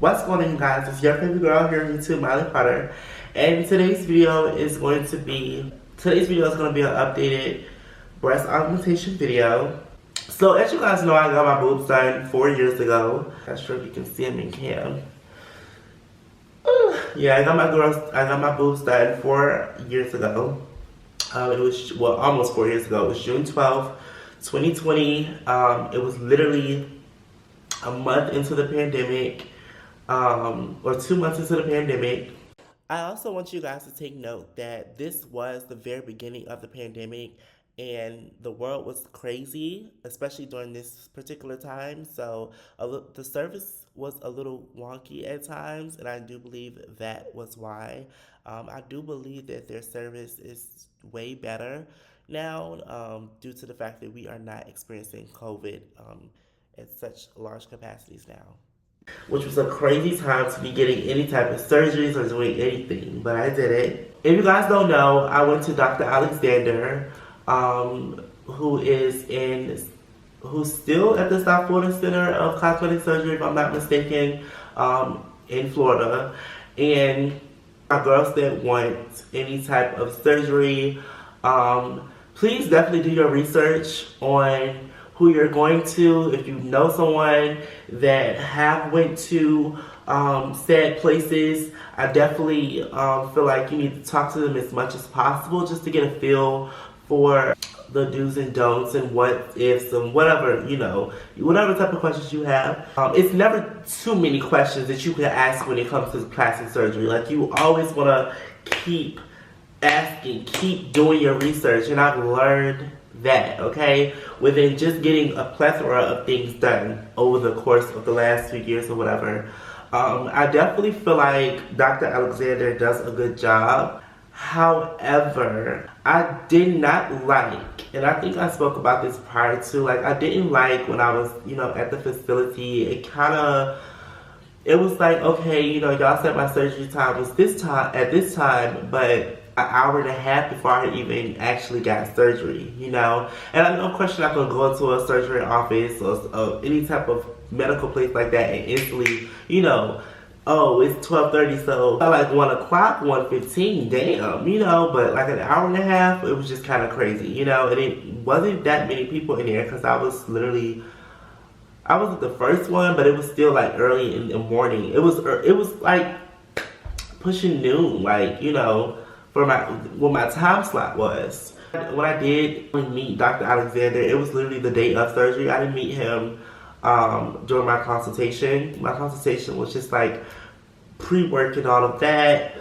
What's going on, you guys? It's your favorite girl here on YouTube, Miley Potter, and today's video is going to be an updated breast augmentation video. So as you guys know, I got my boobs done 4 years ago. Not sure if you can see them in cam. Yeah, I got my boobs done 4 years ago. It was almost 4 years ago. It was June 12th, 2020. It was literally a month into the pandemic. Or 2 months into the pandemic. I also want you guys to take note that this was the very beginning of the pandemic and the world was crazy, especially during this particular time. So the service was a little wonky at times, and I do believe that was why. I do believe that their service is way better now due to the fact that we are not experiencing COVID at such large capacities now. Which was a crazy time to be getting any type of surgeries or doing anything, but I did it. If you guys don't know, I went to Dr. Alexander, who's still at the South Florida Center of Cosmetic Surgery, if I'm not mistaken, in Florida. And my girls that want any type of surgery, please definitely do your research on who you're going to. If you know someone that have went to said places, I definitely feel like you need to talk to them as much as possible just to get a feel for the do's and don'ts and what ifs and whatever, whatever type of questions you have. It's never too many questions that you can ask when it comes to plastic surgery. Like, you always want to keep asking, keep doing your research, and I've learned that, okay, within just getting a plethora of things done over the course of the last 2 years or whatever. I definitely feel like Dr. Alexander does a good job. However, I did not like, and I think I spoke about this prior to, like, I didn't like when I was, at the facility. It was like, okay, y'all said my surgery time was at this time, but an hour and a half before I even actually got surgery, And I know, of course, you're not going to go into a surgery office or any type of medical place like that and instantly, oh, it's 12:30, so like 1 o'clock, 1:15, damn, but like an hour and a half, it was just kind of crazy, and it wasn't that many people in there because I wasn't the first one, but it was still like early in the morning. It was like pushing noon, like, for what my time slot was. When I did meet Dr. Alexander, it was literally the day of surgery. I didn't meet him during my consultation. My consultation was just like pre-work and all of that,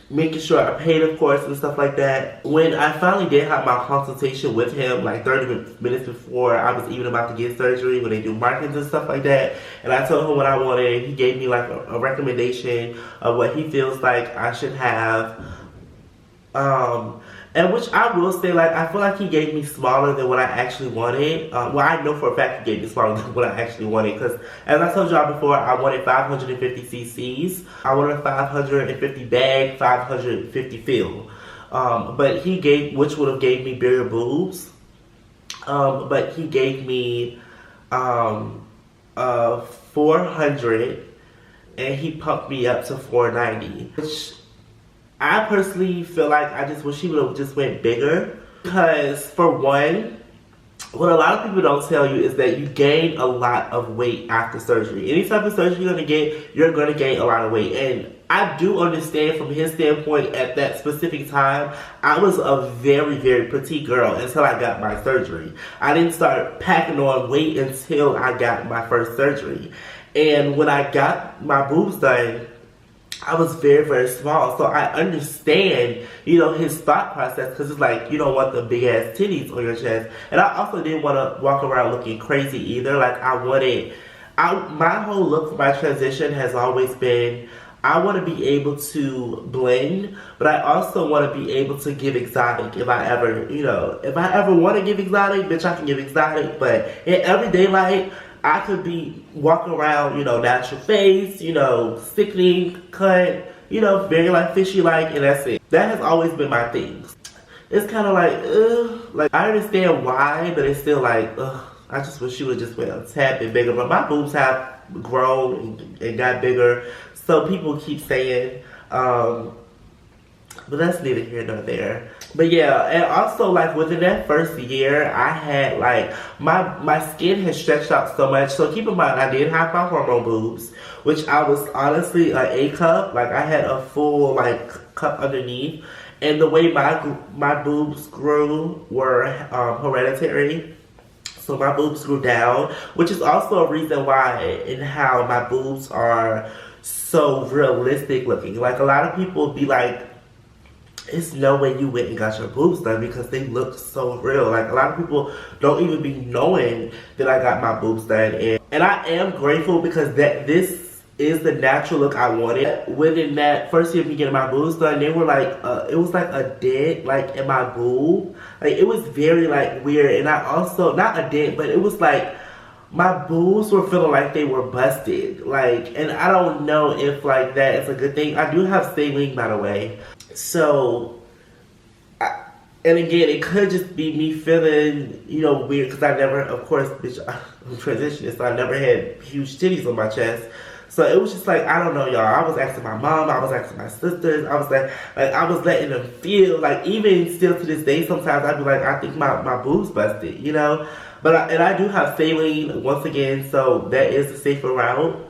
making sure I paid, of course, and stuff like that. When I finally did have my consultation with him, like 30 minutes before I was even about to get surgery, when they do markings and stuff like that, and I told him what I wanted, he gave me like a recommendation of what he feels like I should have. And which I will say, like, I feel like he gave me smaller than what I actually wanted. Well, I know for a fact he gave me smaller than what I actually wanted, because as I told y'all before, I wanted 550 cc's. I wanted a 550 bag, 550 fill. But he which would have gave me bigger boobs. But he gave me 400, and he pumped me up to 490, which I personally feel like I just wish he would have just went bigger, because for one, what a lot of people don't tell you is that you gain a lot of weight after surgery. Any type of surgery you're going to gain a lot of weight. And I do understand from his standpoint at that specific time, I was a very, very petite girl until I got my surgery. I didn't start packing on weight until I got my first surgery. And when I got my boobs done, I was very, very small, so I understand, his thought process, because it's like, you don't want the big ass titties on your chest. And I also didn't want to walk around looking crazy either. Like, my whole look for my transition has always been, I want to be able to blend, but I also want to be able to give exotic if I ever want to give exotic, bitch, I can give exotic. But in everyday life, I could be walking around, natural face, sickening, cut, very like fishy-like, and that's it. That has always been my thing. It's kind of like, I understand why, but it's still like, I just wish she would just went a tad bit bigger. But my boobs have grown and got bigger. So people keep saying, but that's neither here nor there. But yeah, and also like within that first year, I had like my skin had stretched out so much. So keep in mind, I did have my hormone boobs, which I was honestly an A cup. Like I had a full like cup underneath, and the way my boobs grew were hereditary. So my boobs grew down, which is also a reason why and how my boobs are so realistic looking. Like a lot of people be like, it's no way you went and got your boobs done because they look so real. Like a lot of people don't even be knowing that I got my boobs done, and I am grateful because this is the natural look I wanted. Within that first year of me getting my boobs done, they were like, it was like a dent like in my boob. Like it was very like weird, and I also, not a dent, but it was like my boobs were feeling like they were busted. Like, and I don't know if like that is a good thing. I do have saline, by the way. So, and again, it could just be me feeling, you know, weird because I never, of course, bitch, I'm transitioning, so I never had huge titties on my chest. So it was just like, I don't know, y'all. I was asking my mom, I was asking my sisters, I was like I was letting them feel, like even still to this day, sometimes I'd be like, I think my boobs busted, you know? But I do have saline once again, so that is the safer route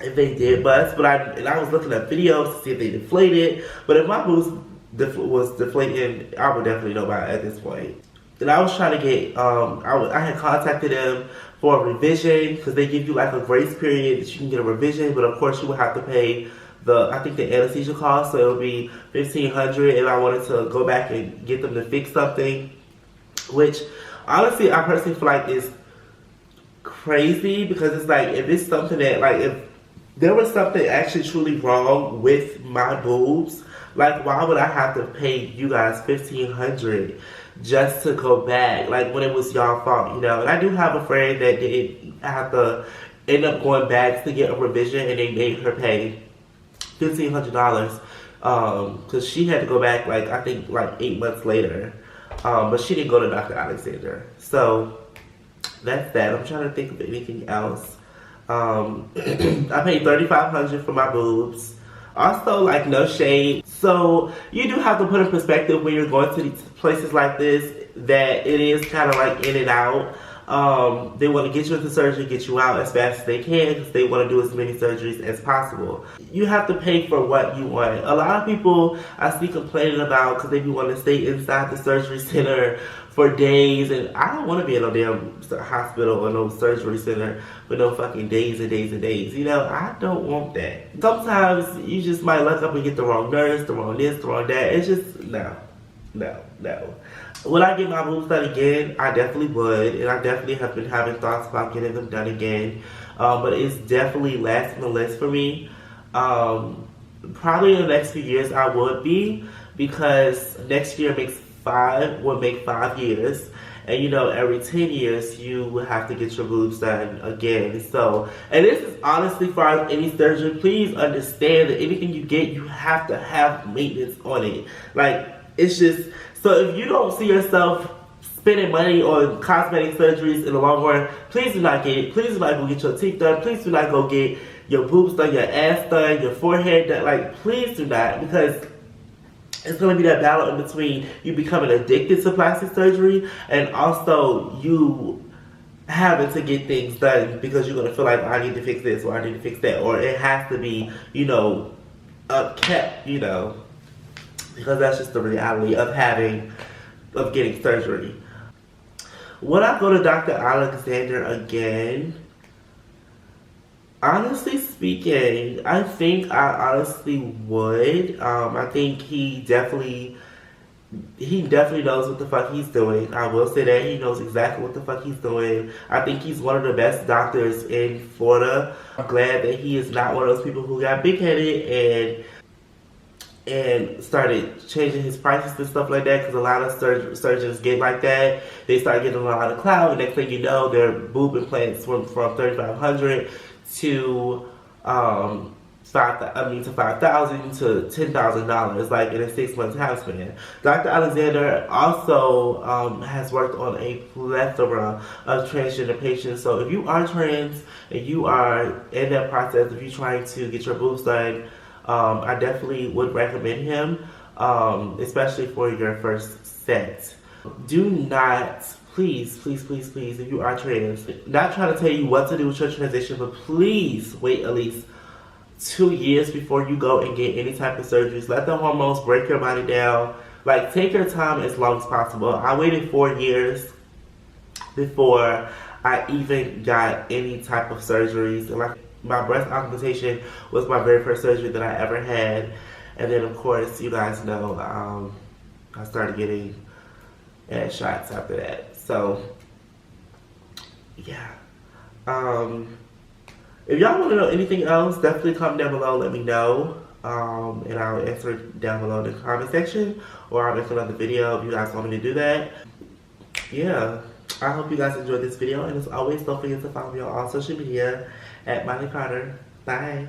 if they did bust. But I was looking at videos to see if they deflated. But if my boobs was deflating, I would definitely know about it at this point. And I was trying to get, I had contacted them for a revision because they give you like a grace period that you can get a revision. But of course, you would have to pay I think the anesthesia cost, so it would be $1,500 if I wanted to go back and get them to fix something, which honestly I personally feel like is crazy because it's like if it's something that like if there was something actually truly wrong with my boobs, like why would I have to pay you guys $1,500 just to go back, like when it was y'all fault, you know? And I do have a friend that did have to end up going back to get a revision, and they made her pay $1,500 because she had to go back like I think like 8 months later, but she didn't go to Dr. Alexander. So that's that. I'm trying to think of anything else. I paid $3,500 for my boobs. Also, like, no shade. So you do have to put in perspective when you're going to these places like this that it is kind of like in and out. They want to get you into surgery, get you out as fast as they can because they want to do as many surgeries as possible. You have to pay for what you want. A lot of people I see complaining about because they be wanting to stay inside the surgery center for days, and I don't want to be in no damn hospital or no surgery center for no fucking days and days and days. You know, I don't want that. Sometimes you just might look up and get the wrong nurse, the wrong this, the wrong that. It's just, no. Would I get my boobs done again? I definitely would, and I definitely have been having thoughts about getting them done again. But it's definitely last on the list for me. Probably in the next few years I would be, because next year would make 5 years. And you know, every 10 years you will have to get your boobs done again. So, and this is honestly for any surgery, please understand that anything you get, you have to have maintenance on it. Like, it's just, so if you don't see yourself spending money on cosmetic surgeries in the long run, please do not get it. Please do not go get your teeth done. Please do not go get your boobs done, your ass done, your forehead done. Like, please do not, because it's going to be that battle in between you becoming addicted to plastic surgery and also you having to get things done because you're going to feel like, I need to fix this or I need to fix that, or it has to be, you know, upkept, you know, because that's just the reality of getting surgery. Would I go to Dr. Alexander again? Honestly speaking, I think I honestly would. I think he definitely knows what the fuck he's doing. I will say that he knows exactly what the fuck he's doing. I think he's one of the best doctors in Florida. I'm glad that he is not one of those people who got big-headed and started changing his prices and stuff like that, because a lot of surgeons get like that. They start getting a lot of clout, and next thing you know, their boob implants went from $3,500 to to $5,000 to $10,000, like in a 6-month time span. Dr. Alexander also has worked on a plethora of transgender patients. So if you are trans and you are in that process, if you're trying to get your boobs done, I definitely would recommend him, especially for your first set. Do not, please, if you are trans, not trying to tell you what to do with your transition, but please wait at least 2 years before you go and get any type of surgeries. Let the hormones break your body down. Like, take your time as long as possible. I waited 4 years before I even got any type of surgeries. And like, my breast augmentation was my very first surgery that I ever had. And then, of course, you guys know, I started getting ad shots after that. So, yeah. If y'all want to know anything else, definitely comment down below, let me know. And I'll answer down below in the comment section, or I'll make another video if you guys want me to do that. Yeah, I hope you guys enjoyed this video, and as always, don't forget to follow me on all social media at Miley Carter. Bye.